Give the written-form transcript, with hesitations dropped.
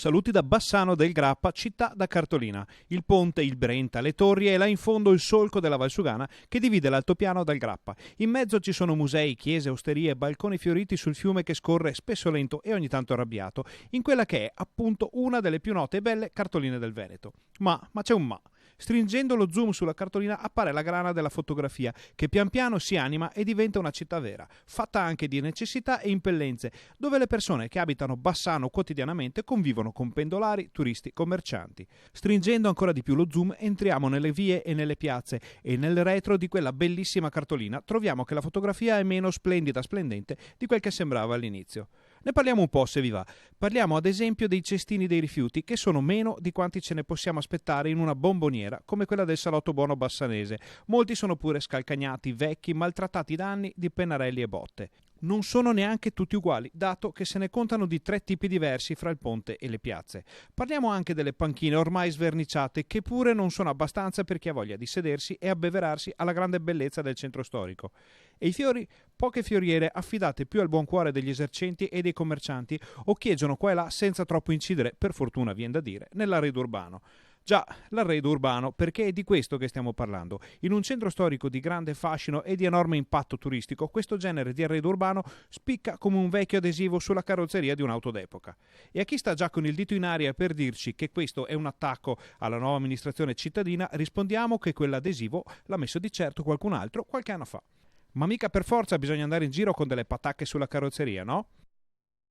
Saluti da Bassano del Grappa, città da cartolina. Il ponte, il Brenta, le torri e là in fondo il solco della Valsugana che divide l'altopiano dal Grappa. In mezzo ci sono musei, chiese, osterie, balconi fioriti sul fiume che scorre spesso lento e ogni tanto arrabbiato, in quella che è appunto una delle più note e belle cartoline del Veneto. Ma c'è un ma. Stringendo lo zoom sulla cartolina appare la grana della fotografia, che pian piano si anima e diventa una città vera, fatta anche di necessità e impellenze, dove le persone che abitano Bassano quotidianamente convivono con pendolari, turisti, commercianti. Stringendo ancora di più lo zoom, entriamo nelle vie e nelle piazze e nel retro di quella bellissima cartolina troviamo che la fotografia è meno splendida, splendente di quel che sembrava all'inizio. Ne parliamo un po' se vi va. Parliamo ad esempio dei cestini dei rifiuti, che sono meno di quanti ce ne possiamo aspettare in una bomboniera come quella del Salotto Buono bassanese. Molti sono pure scalcagnati, vecchi, maltrattati da anni di pennarelli e botte. Non sono neanche tutti uguali, dato che se ne contano di 3 tipi diversi fra il ponte e le piazze. Parliamo anche delle panchine ormai sverniciate, che pure non sono abbastanza per chi ha voglia di sedersi e abbeverarsi alla grande bellezza del centro storico. E i fiori? Poche fioriere affidate più al buon cuore degli esercenti e dei commercianti occhieggiano qua e là senza troppo incidere, per fortuna vien da dire, nell'arredo urbano. Già, l'arredo urbano, perché è di questo che stiamo parlando. In un centro storico di grande fascino e di enorme impatto turistico, questo genere di arredo urbano spicca come un vecchio adesivo sulla carrozzeria di un'auto d'epoca. E a chi sta già con il dito in aria per dirci che questo è un attacco alla nuova amministrazione cittadina, rispondiamo che quell'adesivo l'ha messo di certo qualcun altro qualche anno fa. Ma mica per forza bisogna andare in giro con delle patacche sulla carrozzeria, no?